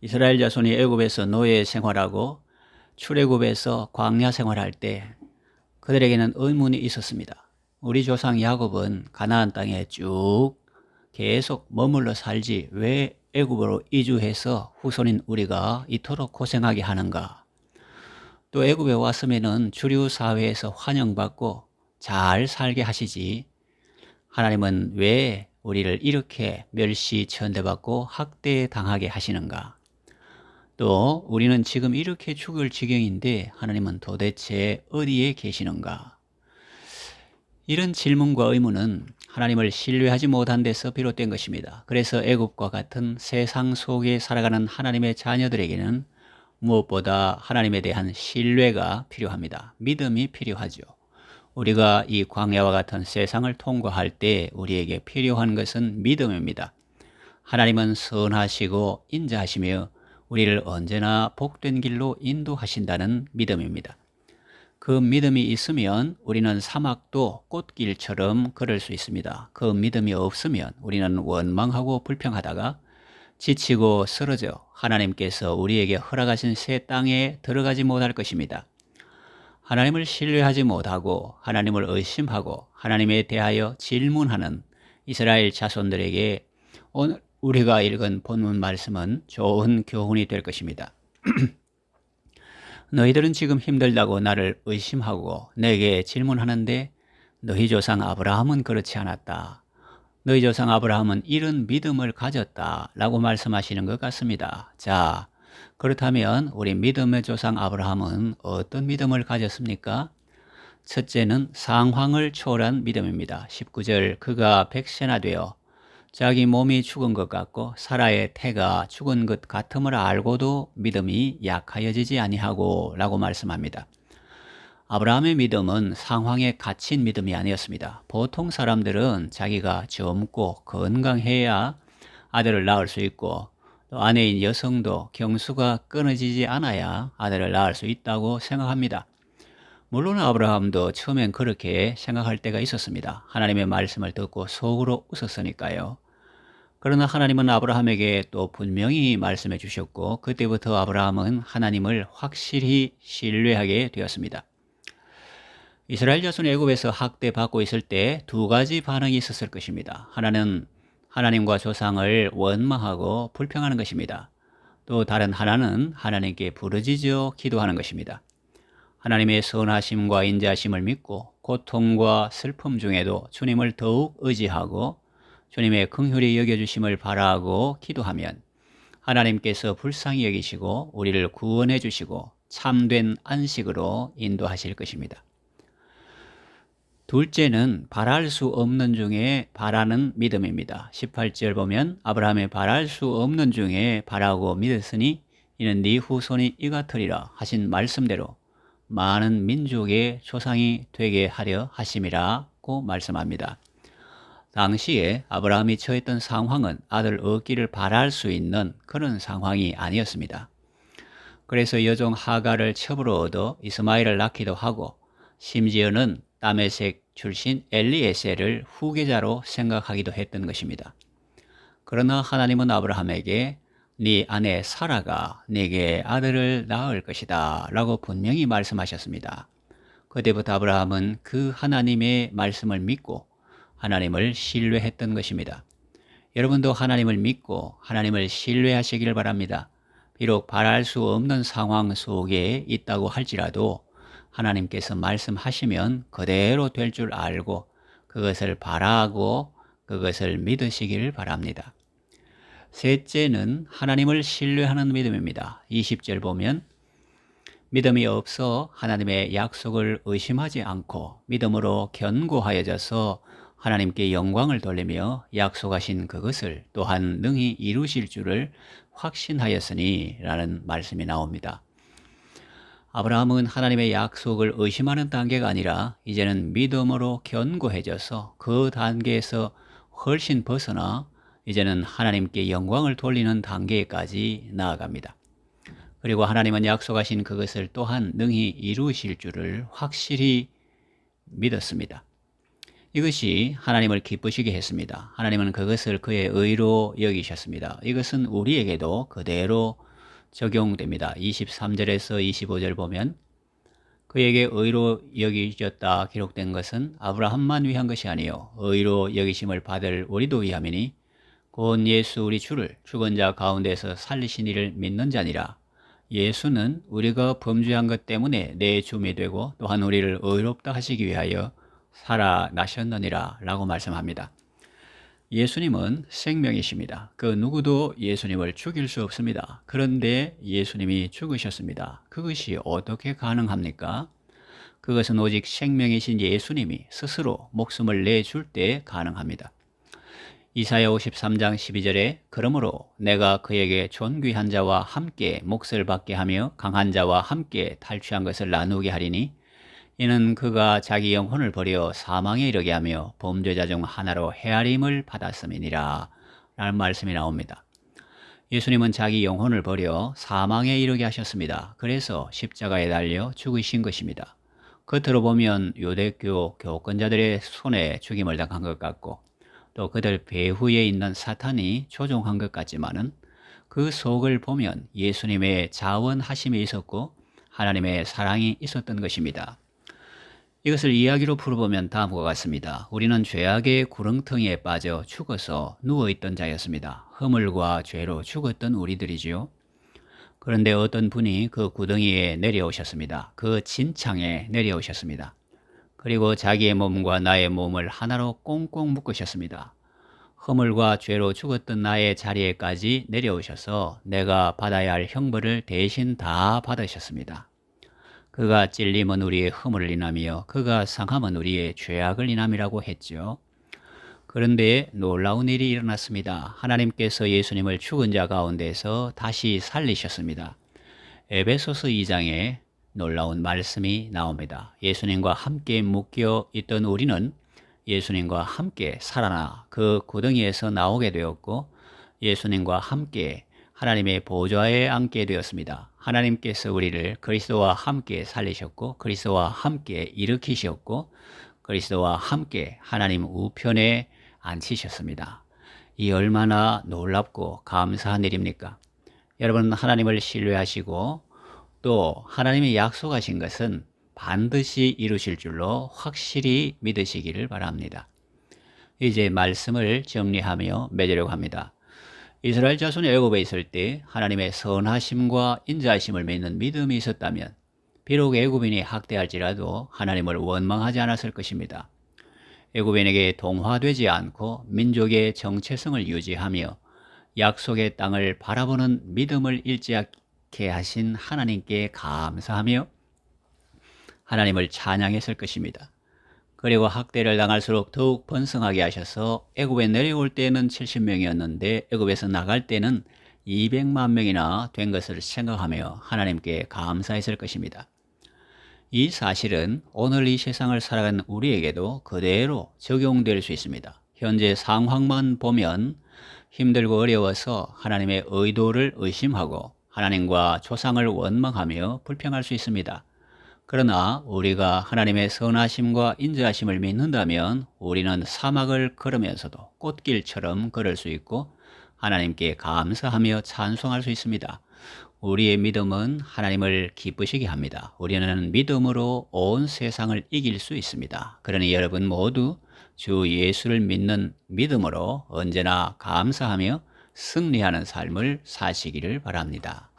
이스라엘 자손이 애굽에서 노예 생활하고 출애굽에서 광야 생활할 때 그들에게는 의문이 있었습니다. 우리 조상 야곱은 가나안 땅에 쭉 계속 머물러 살지 왜 애굽으로 이주해서 후손인 우리가 이토록 고생하게 하는가? 또 애굽에 왔으면은 주류 사회에서 환영받고 잘 살게 하시지. 하나님은 왜 우리를 이렇게 멸시 천대받고 학대당하게 하시는가? 또 우리는 지금 이렇게 죽을 지경인데 하나님은 도대체 어디에 계시는가? 이런 질문과 의문은 하나님을 신뢰하지 못한 데서 비롯된 것입니다. 그래서 애굽과 같은 세상 속에 살아가는 하나님의 자녀들에게는 무엇보다 하나님에 대한 신뢰가 필요합니다. 믿음이 필요하죠. 우리가 이 광야와 같은 세상을 통과할 때 우리에게 필요한 것은 믿음입니다. 하나님은 선하시고 인자하시며 우리를 언제나 복된 길로 인도하신다는 믿음입니다. 그 믿음이 있으면 우리는 사막도 꽃길처럼 걸을 수 있습니다. 그 믿음이 없으면 우리는 원망하고 불평하다가 지치고 쓰러져 하나님께서 우리에게 허락하신 새 땅에 들어가지 못할 것입니다. 하나님을 신뢰하지 못하고 하나님을 의심하고 하나님에 대하여 질문하는 이스라엘 자손들에게 오늘 우리가 읽은 본문 말씀은 좋은 교훈이 될 것입니다. 너희들은 지금 힘들다고 나를 의심하고 내게 질문하는데 너희 조상 아브라함은 그렇지 않았다. 너희 조상 아브라함은 이런 믿음을 가졌다 라고 말씀하시는 것 같습니다. 자, 그렇다면 우리 믿음의 조상 아브라함은 어떤 믿음을 가졌습니까? 첫째는 상황을 초월한 믿음입니다. 19절 그가 백세나 되어 자기 몸이 죽은 것 같고 사라의 태가 죽은 것 같음을 알고도 믿음이 약하여지지 아니하고 라고 말씀합니다. 아브라함의 믿음은 상황에 갇힌 믿음이 아니었습니다. 보통 사람들은 자기가 젊고 건강해야 아들을 낳을 수 있고 또 아내인 여성도 경수가 끊어지지 않아야 아들을 낳을 수 있다고 생각합니다. 물론 아브라함도 처음엔 그렇게 생각할 때가 있었습니다. 하나님의 말씀을 듣고 속으로 웃었으니까요. 그러나 하나님은 아브라함에게 또 분명히 말씀해 주셨고 그때부터 아브라함은 하나님을 확실히 신뢰하게 되었습니다. 이스라엘 자손이 애굽에서 학대받고 있을 때 두 가지 반응이 있었을 것입니다. 하나는 하나님과 조상을 원망하고 불평하는 것입니다. 또 다른 하나는 하나님께 부르짖어 기도하는 것입니다. 하나님의 선하심과 인자하심을 믿고 고통과 슬픔 중에도 주님을 더욱 의지하고 주님의 긍휼히 여겨주심을 바라고 기도하면 하나님께서 불쌍히 여기시고 우리를 구원해 주시고 참된 안식으로 인도하실 것입니다. 둘째는 바랄 수 없는 중에 바라는 믿음입니다. 18절 보면 아브라함의 바랄 수 없는 중에 바라고 믿었으니 이는 네 후손이 이같으리라 하신 말씀대로 많은 민족의 조상이 되게 하려 하심이라고 말씀합니다. 당시에 아브라함이 처했던 상황은 아들 얻기를 바랄 수 있는 그런 상황이 아니었습니다. 그래서 여종 하갈을 첩으로 얻어 이스마엘을 낳기도 하고 심지어는 다메섹 출신 엘리에셀을 후계자로 생각하기도 했던 것입니다. 그러나 하나님은 아브라함에게 네 아내 사라가 네게 아들을 낳을 것이다 라고 분명히 말씀하셨습니다. 그때부터 아브라함은 그 하나님의 말씀을 믿고 하나님을 신뢰했던 것입니다. 여러분도 하나님을 믿고 하나님을 신뢰하시길 바랍니다. 비록 바랄 수 없는 상황 속에 있다고 할지라도 하나님께서 말씀하시면 그대로 될 줄 알고 그것을 바라고 그것을 믿으시길 바랍니다. 셋째는 하나님을 신뢰하는 믿음입니다. 20절 보면 믿음이 없어 하나님의 약속을 의심하지 않고 믿음으로 견고하여져서 하나님께 영광을 돌리며 약속하신 그것을 또한 능히 이루실 줄을 확신하였으니 라는 말씀이 나옵니다. 아브라함은 하나님의 약속을 의심하는 단계가 아니라 이제는 믿음으로 견고해져서 그 단계에서 훨씬 벗어나 이제는 하나님께 영광을 돌리는 단계까지 나아갑니다. 그리고 하나님은 약속하신 그것을 또한 능히 이루실 줄을 확실히 믿었습니다. 이것이 하나님을 기쁘시게 했습니다. 하나님은 그것을 그의 의로 여기셨습니다. 이것은 우리에게도 그대로 적용됩니다. 23절에서 25절 보면 그에게 의로 여기셨다 기록된 것은 아브라함만 위한 것이 아니요 의로 여기심을 받을 우리도 위함이니 곧 예수 우리 주를 죽은 자 가운데서 살리신 이를 믿는 자니라. 예수는 우리가 범죄한 것 때문에 내 주이 되고 또한 우리를 의롭다 하시기 위하여 살아나셨느니라 라고 말씀합니다. 예수님은 생명이십니다. 그 누구도 예수님을 죽일 수 없습니다. 그런데 예수님이 죽으셨습니다. 그것이 어떻게 가능합니까? 그것은 오직 생명이신 예수님이 스스로 목숨을 내줄 때 가능합니다. 이사야 53장 12절에 그러므로 내가 그에게 존귀한 자와 함께 몫을 받게 하며 강한 자와 함께 탈취한 것을 나누게 하리니 이는 그가 자기 영혼을 버려 사망에 이르게 하며 범죄자 중 하나로 헤아림을 받았음이니라 라는 말씀이 나옵니다. 예수님은 자기 영혼을 버려 사망에 이르게 하셨습니다. 그래서 십자가에 달려 죽으신 것입니다. 겉으로 보면 유대교 교권자들의 손에 죽임을 당한 것 같고 또 그들 배후에 있는 사탄이 조종한 것 같지만은 그 속을 보면 예수님의 자원하심이 있었고 하나님의 사랑이 있었던 것입니다. 이것을 이야기로 풀어보면 다음과 같습니다. 우리는 죄악의 구렁텅이에 빠져 죽어서 누워있던 자였습니다. 허물과 죄로 죽었던 우리들이지요. 그런데 어떤 분이 그 구덩이에 내려오셨습니다. 그 진창에 내려오셨습니다. 그리고 자기의 몸과 나의 몸을 하나로 꽁꽁 묶으셨습니다. 허물과 죄로 죽었던 나의 자리에까지 내려오셔서 내가 받아야 할 형벌을 대신 다 받으셨습니다. 그가 찔림은 우리의 허물을 인하며 그가 상함은 우리의 죄악을 인함이라고 했죠. 그런데 놀라운 일이 일어났습니다. 하나님께서 예수님을 죽은 자 가운데서 다시 살리셨습니다. 에베소서 2장에 놀라운 말씀이 나옵니다. 예수님과 함께 묶여 있던 우리는 예수님과 함께 살아나 그 구덩이에서 나오게 되었고 예수님과 함께 하나님의 보좌에 앉게 되었습니다. 하나님께서 우리를 그리스도와 함께 살리셨고 그리스도와 함께 일으키셨고 그리스도와 함께 하나님 우편에 앉히셨습니다. 이 얼마나 놀랍고 감사한 일입니까? 여러분 하나님을 신뢰하시고 또 하나님이 약속하신 것은 반드시 이루실 줄로 확실히 믿으시기를 바랍니다. 이제 말씀을 정리하며 맺으려고 합니다. 이스라엘 자손이 애굽에 있을 때 하나님의 선하심과 인자하심을 믿는 믿음이 있었다면 비록 애굽인이 학대할지라도 하나님을 원망하지 않았을 것입니다. 애굽인에게 동화되지 않고 민족의 정체성을 유지하며 약속의 땅을 바라보는 믿음을 잃지 않게 하신 하나님께 감사하며 하나님을 찬양했을 것입니다. 그리고 학대를 당할수록 더욱 번성하게 하셔서 애굽에 내려올 때는 70명이었는데 애굽에서 나갈 때는 200만 명이나 된 것을 생각하며 하나님께 감사했을 것입니다. 이 사실은 오늘 이 세상을 살아가는 우리에게도 그대로 적용될 수 있습니다. 현재 상황만 보면 힘들고 어려워서 하나님의 의도를 의심하고 하나님과 조상을 원망하며 불평할 수 있습니다. 그러나 우리가 하나님의 선하심과 인자하심을 믿는다면 우리는 사막을 걸으면서도 꽃길처럼 걸을 수 있고 하나님께 감사하며 찬송할 수 있습니다. 우리의 믿음은 하나님을 기쁘시게 합니다. 우리는 믿음으로 온 세상을 이길 수 있습니다. 그러니 여러분 모두 주 예수를 믿는 믿음으로 언제나 감사하며 승리하는 삶을 사시기를 바랍니다.